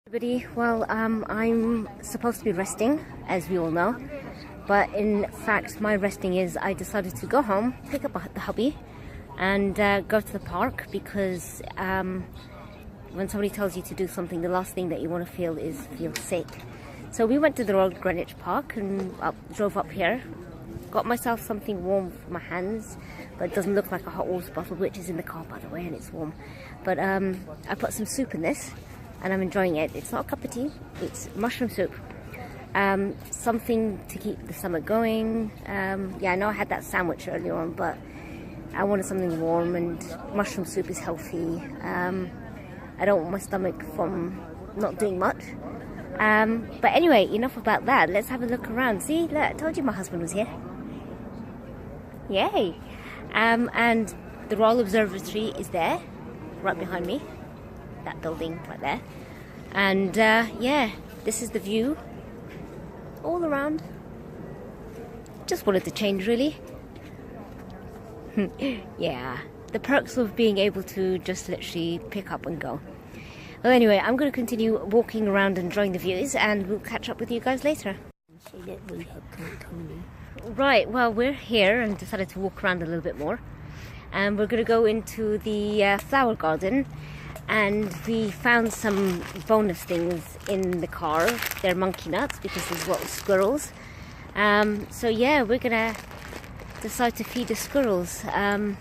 Everybody, well, I'm supposed to be resting, as we all know, but in fact my resting is I decided to go home, pick up the hubby and go to the park because when somebody tells you to do something, the last thing that you want to feel is feel sick. So we went to the Royal Greenwich Park and drove up here, got myself something warm for my hands, but it doesn't look like a hot water bottle, which is in the car by the way, and it's warm. But I put some soup in this and I'm enjoying it. It's not a cup of tea, it's mushroom soup. Something to keep the stomach going. Yeah, I know I had that sandwich earlier on, but I wanted something warm, and mushroom soup is healthy. I don't want my stomach from not doing much. But anyway, enough about that. Let's have a look around. See, look, I told you my husband was here. Yay! And the Royal Observatory is there, right behind me. That building right there. And yeah, this is the view all around. Just wanted to change, really. Yeah, the perks of being able to just literally pick up and go. Well, anyway, I'm going to continue walking around and enjoying the views, and we'll catch up with you guys later. So that we had coming in. Right, well, we're here and decided to walk around a little bit more. And we're going to go into the flower garden. And we found some bonus things in the car. They're monkey nuts because there's lots of squirrels. So yeah, we're gonna decide to feed the squirrels. I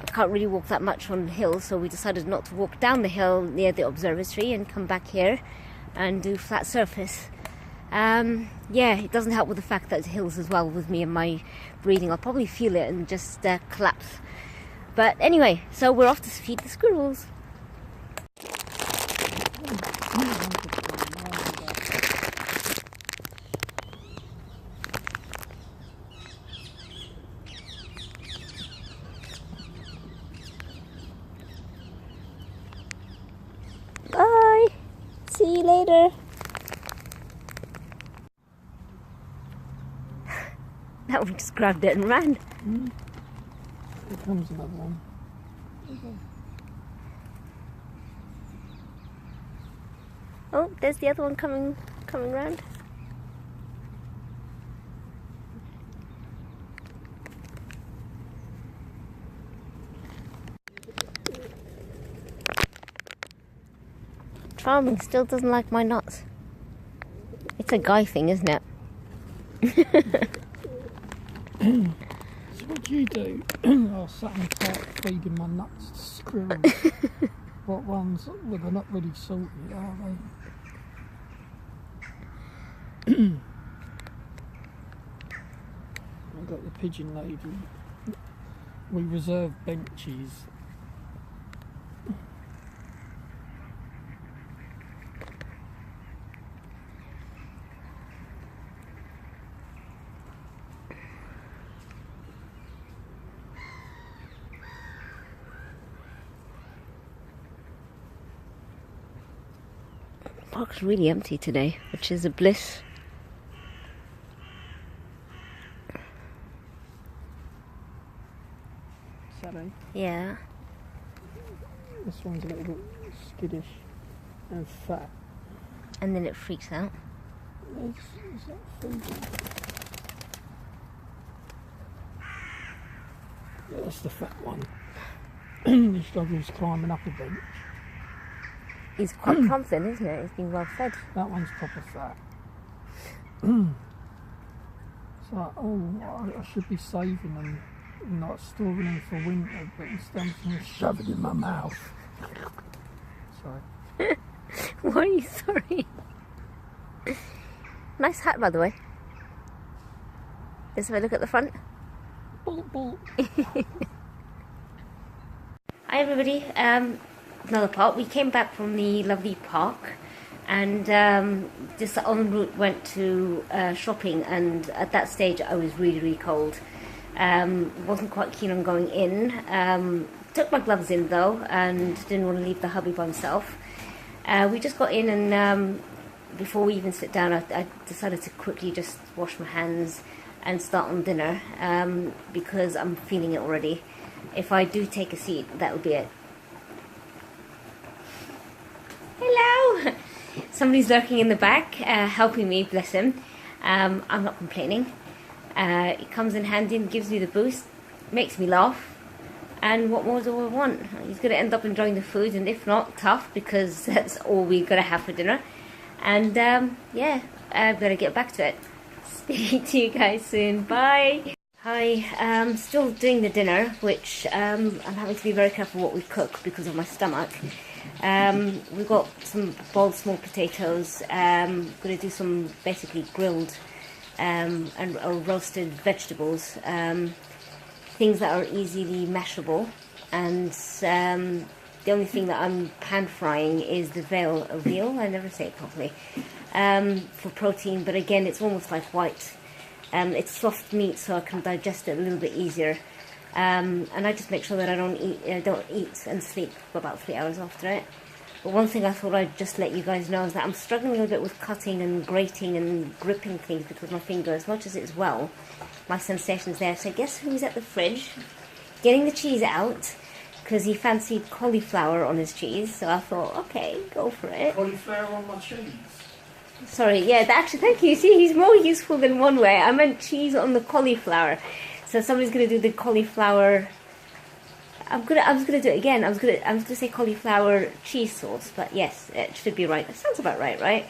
can't really walk that much on the hill, so we decided not to walk down the hill near the observatory and come back here and do flat surface. Yeah, it doesn't help with the fact that it's hills as well with me and my breathing. I'll probably feel it and just collapse. But anyway, so we're off to feed the squirrels. Bye! See you later! That one just grabbed it and ran. Here comes another one. Oh, there's the other one coming round. Charming still doesn't like my nuts. It's a guy thing, isn't it? So what do you do? I sat in the park feeding my nuts to squirrels. What ones? Well, they're not really salty, are they? I've got the pigeon lady. We reserve benches. The park's really empty today, which is a bliss. Saturday. Yeah. This one's a little bit skittish and fat. And then it freaks out. Is that food? Yeah, that's the fat one. This dog is climbing up a bench. He's quite confident, isn't it? He's been well fed. That one's proper fat. It's like, oh, I should be saving them, not storing them for winter, but instead I'm going to shove it in my mouth. Sorry. Why are you sorry? Nice hat, by the way. Let's have a look at the front. Boop, boop. Hi everybody, another part. We came back from the lovely park and just en route went to shopping, and at that stage I was really cold. Wasn't quite keen on going in. Took my gloves in though and didn't want to leave the hubby by himself. We just got in and before we even sit down I decided to quickly just wash my hands and start on dinner because I'm feeling it already. If I do take a seat, that will be it. Hello! Somebody's lurking in the back, helping me, bless him. I'm not complaining. It comes in handy and gives me the boost, makes me laugh. And what more do I want? He's going to end up enjoying the food, and if not, tough, because that's all we're going to have for dinner. And yeah, I've got to get back to it. Speak to you guys soon. Bye. Hi, still doing the dinner, which I'm having to be very careful what we cook because of my stomach. We've got some boiled small potatoes. Going to do some basically grilled and or roasted vegetables. Things that are easily mashable, and the only thing that I'm pan frying is the veal, I never say it properly, for protein, but again it's almost like white. It's soft meat, so I can digest it a little bit easier, and I just make sure that I don't eat and sleep for about 3 hours after it. But one thing I thought I'd just let you guys know is that I'm struggling a little bit with cutting and grating and gripping things because my finger, as much as it's well, my sensation's there. So guess who's at the fridge getting the cheese out, because he fancied cauliflower on his cheese. So I thought, okay, go for it. Cauliflower on my cheese? Sorry, yeah, actually, thank you. See, he's more useful than one way. I meant cheese on the cauliflower. So somebody's going to do the cauliflower. I was gonna do it again. I was gonna say cauliflower cheese sauce, but yes, it should be right. That sounds about right?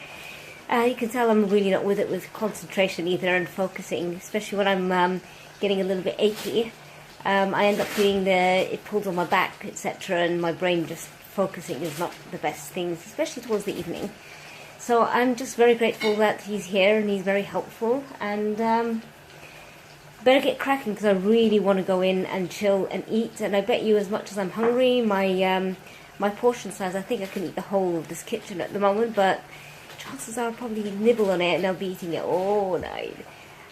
You can tell I'm really not with it with concentration either and focusing, especially when I'm getting a little bit achy. I end up feeling it pulls on my back, etc., and my brain just focusing is not the best thing, especially towards the evening. So I'm just very grateful that he's here and he's very helpful, and better get cracking because I really want to go in and chill and eat. And I bet you, as much as I'm hungry, my portion size, I think I can eat the whole of this kitchen at the moment, but chances are I'll probably nibble on it and I'll be eating it all night.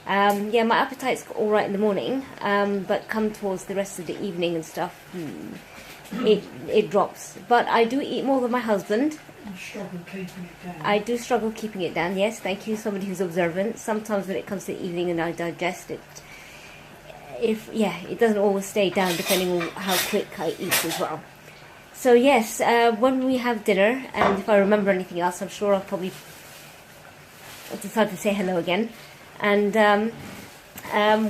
Yeah, my appetite's all right in the morning, but come towards the rest of the evening and stuff, it drops. But I do eat more than my husband. You struggle keeping it down. I do struggle keeping it down, yes, thank you, somebody who's observant. Sometimes when it comes to the evening and I digest it, it doesn't always stay down depending on how quick I eat as well. So yes, when we have dinner, and if I remember anything else, I'm sure I'll probably decide to say hello again. And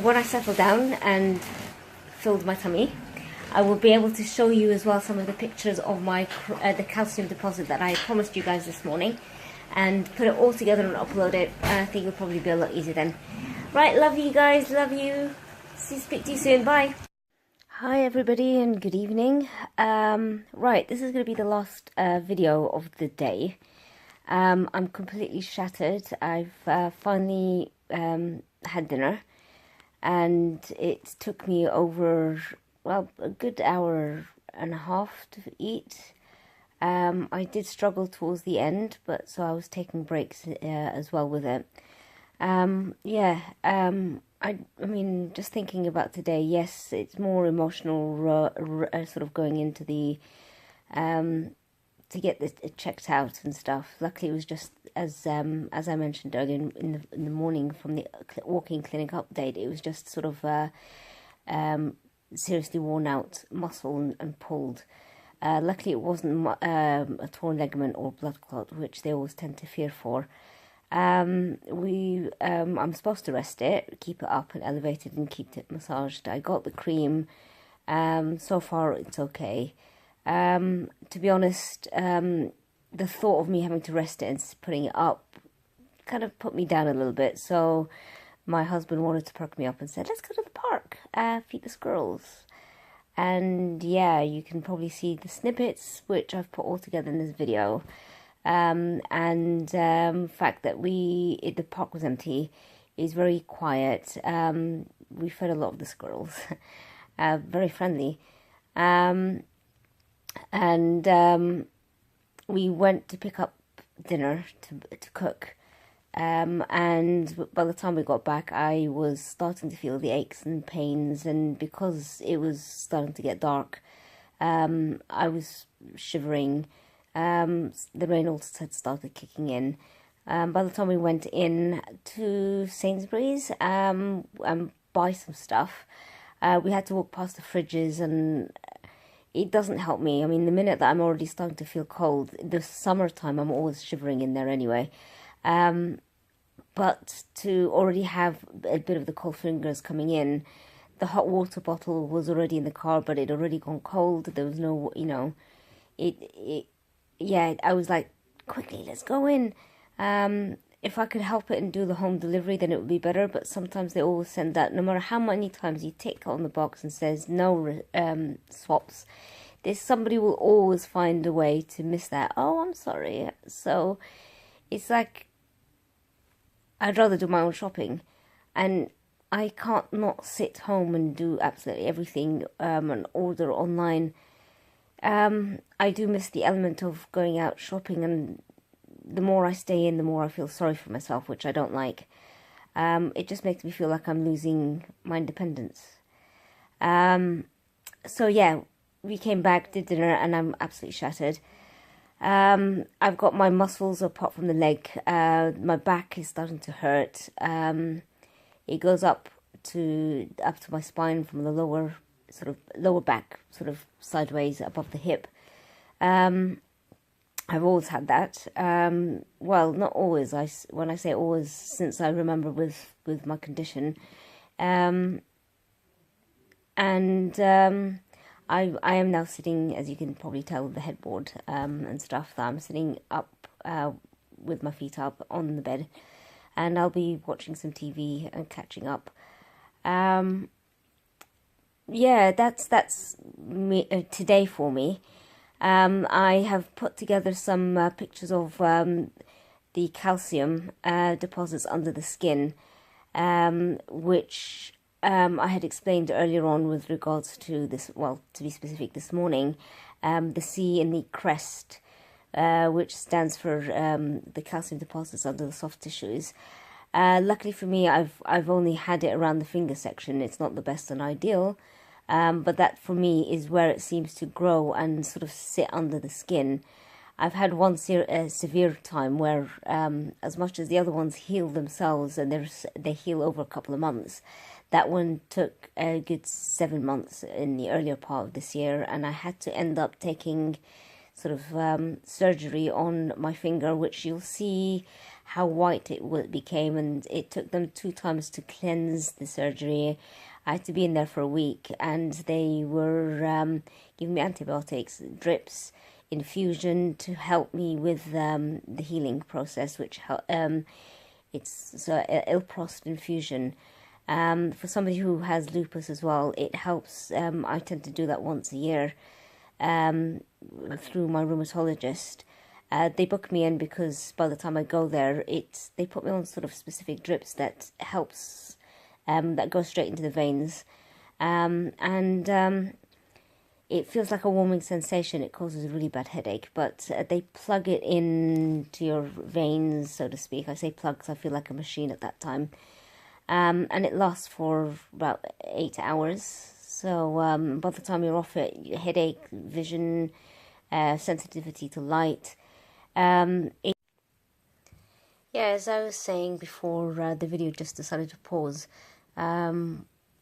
when I settle down and filled my tummy, I will be able to show you as well some of the pictures of my the calcium deposit that I promised you guys this morning, and put it all together and upload it. I think it'll probably be a lot easier then. Right, love you guys, love you. Speak to you soon, bye. Hi everybody and good evening. Right, this is going to be the last video of the day. I'm completely shattered. I've finally had dinner, and it took me over, well, a good hour and a half to eat. I did struggle towards the end, but so I was taking breaks as well with it. I mean, just thinking about today, yes, it's more emotional, sort of going into the, to get this checked out and stuff. Luckily, it was just, as I mentioned earlier in the morning from the walking clinic update, it was just sort of seriously worn out muscle and pulled. Luckily, it wasn't a torn ligament or blood clot, which they always tend to fear for. I'm supposed to rest it, keep it up and elevated and keep it massaged. I got the cream. So far it's okay. To be honest, the thought of me having to rest it and putting it up kind of put me down a little bit. So my husband wanted to perk me up and said, let's go to the park, feed the squirrels. And yeah, you can probably see the snippets which I've put all together in this video. And fact that the park was empty, is very quiet. We fed a lot of the squirrels, very friendly, and we went to pick up dinner to cook. And by the time we got back, I was starting to feel the aches and pains, and because it was starting to get dark, I was shivering. The rain also had started kicking in. By the time we went in to Sainsbury's and buy some stuff, we had to walk past the fridges, and it doesn't help me. I mean, the minute that I'm already starting to feel cold, the summertime, I'm always shivering in there anyway. But to already have a bit of the cold fingers coming in, the hot water bottle was already in the car, but it already gone cold. There was no, yeah, I was like, quickly, let's go in. If I could help it and do the home delivery, then it would be better. But sometimes they always send that, no matter how many times you tick on the box and says no swaps, somebody will always find a way to miss that. Oh, I'm sorry. So it's like, I'd rather do my own shopping, and I can't not sit home and do absolutely everything and order online. I do miss the element of going out shopping, and the more I stay in, the more I feel sorry for myself, which I don't like. It just makes me feel like I'm losing my independence. So yeah, we came back, did dinner, and I'm absolutely shattered. I've got my muscles apart from the leg. My back is starting to hurt. It goes up to my spine from the lower back, sort of sideways above the hip. I've always had that. Well, not always. When I say always, since I remember with my condition. I am now sitting, as you can probably tell, with the headboard and stuff. That I'm sitting up with my feet up on the bed, and I'll be watching some TV and catching up. Yeah, that's me, today for me. I have put together some pictures of the calcium deposits under the skin, which I had explained earlier on with regards to this, well, to be specific, this morning, the C in the CREST, which stands for the calcium deposits under the soft tissues. Luckily for me, I've only had it around the finger section. It's not the best and ideal, but that for me is where it seems to grow and sort of sit under the skin. I've had one severe time where, as much as the other ones heal themselves and they heal over a couple of months, that one took a good 7 months in the earlier part of this year, and I had to end up taking sort of surgery on my finger, which you'll see how white it became, and it took them 2 times to cleanse the surgery. I had to be in there for a week, and they were giving me antibiotics, drips, infusion to help me with the healing process, which it's Ilprost infusion. For somebody who has lupus as well, it helps. I tend to do that once a year through my rheumatologist. They book me in because by the time I go there, they put me on sort of specific drips that helps, that go straight into the veins, and it feels like a warming sensation. It causes a really bad headache, but they plug it into your veins, so to speak. I say plug because I feel like a machine at that time. And it lasts for about 8 hours. So by the time you're off it, headache, vision, sensitivity to light. Yeah, as I was saying before, the video just decided to pause.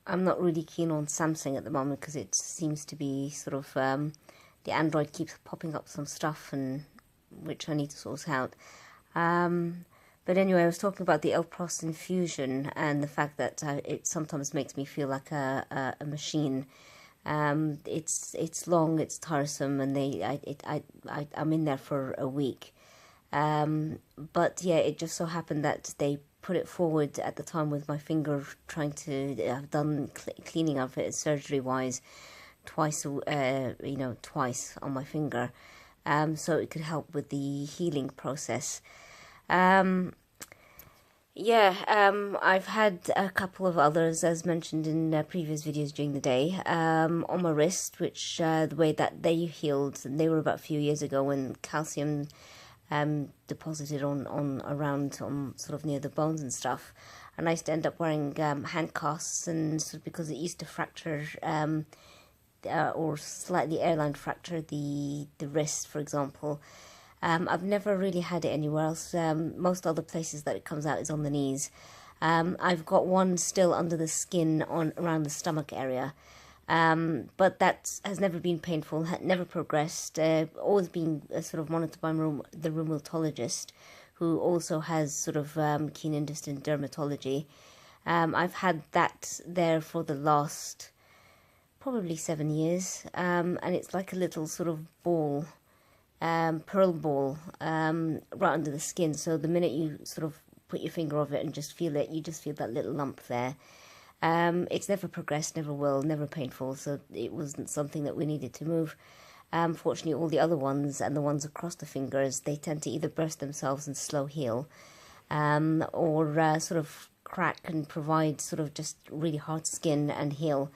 I'm not really keen on Samsung at the moment because it seems to be sort of the Android keeps popping up some stuff, and which I need to sort out. But anyway, I was talking about the Ilprost infusion and the fact that it sometimes makes me feel like a machine. It's long, it's tiresome, and I'm in there for a week. But yeah, it just so happened that they put it forward at the time with my finger trying to have done cleaning of it surgery wise twice on my finger, so it could help with the healing process. I've had a couple of others, as mentioned in previous videos during the day, on my wrist, which the way that they healed, they were about a few years ago when calcium deposited around sort of near the bones and stuff, and I used to end up wearing handcuffs, and sort of because it used to fracture or slightly airline fracture the wrist, for example. I've never really had it anywhere else. Most other places that it comes out is on the knees. I've got one still under the skin around the stomach area. But that has never been painful, had never progressed, always been sort of monitored by the rheumatologist, who also has sort of keen interest in dermatology. I've had that there for the last probably 7 years, and it's like a little sort of ball, pearl ball, right under the skin. So the minute you sort of put your finger over it and just feel it, you just feel that little lump there. It's never progressed, never will, never painful, so it wasn't something that we needed to move. Fortunately, all the other ones and the ones across the fingers, they tend to either burst themselves and slow heal, or sort of crack and provide sort of just really hard skin and heal.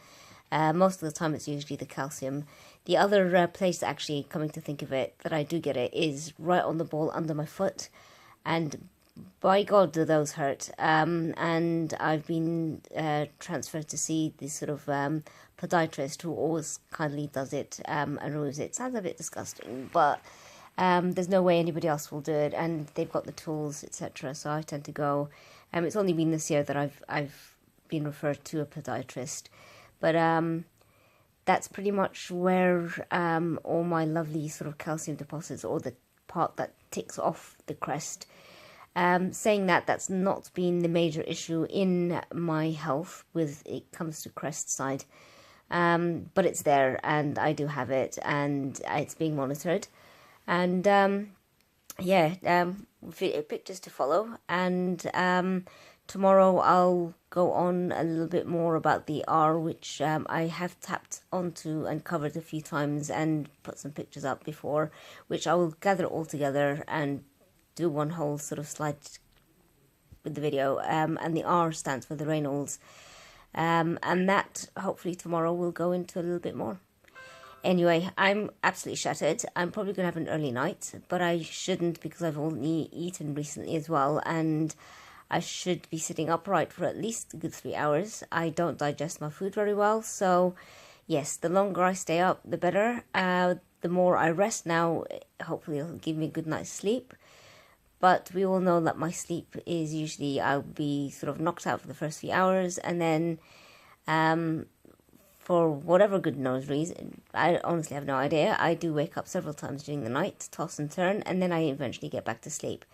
Most of the time it's usually the calcium. The other place, actually, coming to think of it, that I do get it is right on the ball under my foot, and by God, do those hurt. And I've been transferred to see this sort of podiatrist who always kindly does it and removes it. Sounds a bit disgusting, but there's no way anybody else will do it, and they've got the tools, etc. So I tend to go. It's only been this year that I've been referred to a podiatrist, but that's pretty much where all my lovely sort of calcium deposits, or the part that ticks off the CREST. Saying that, that's not been the major issue in my health with it comes to CREST side, but it's there, and I do have it, and it's being monitored, and pictures to follow, and tomorrow I'll go on a little bit more about the R, which I have tapped onto and covered a few times and put some pictures up before, which I will gather all together and do one whole sort of slide with the video. And the R stands for the Reynolds, and that hopefully tomorrow we'll go into a little bit more. Anyway, I'm absolutely shattered. I'm probably going to have an early night, but I shouldn't, because I've only eaten recently as well, and I should be sitting upright for at least a good 3 hours. I don't digest my food very well, so yes, the longer I stay up, the better. The more I rest now, hopefully it'll give me a good night's sleep. But we all know that my sleep is usually, I'll be sort of knocked out for the first few hours, and then for whatever good knows reason, I honestly have no idea, I do wake up several times during the night, toss and turn, and then I eventually get back to sleep.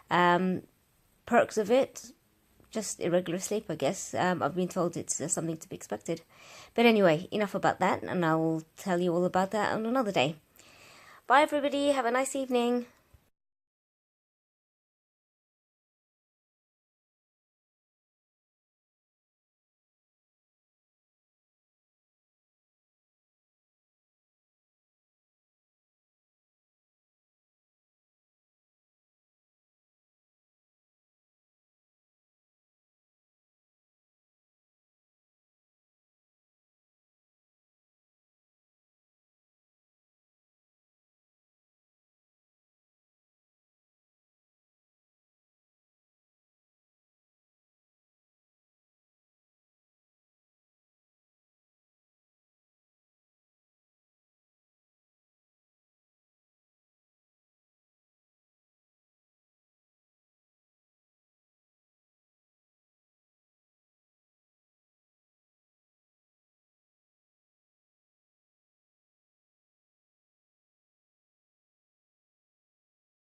Perks of it, just irregular sleep, I guess. I've been told it's something to be expected. But anyway, enough about that, and I will tell you all about that on another day. Bye everybody, have a nice evening.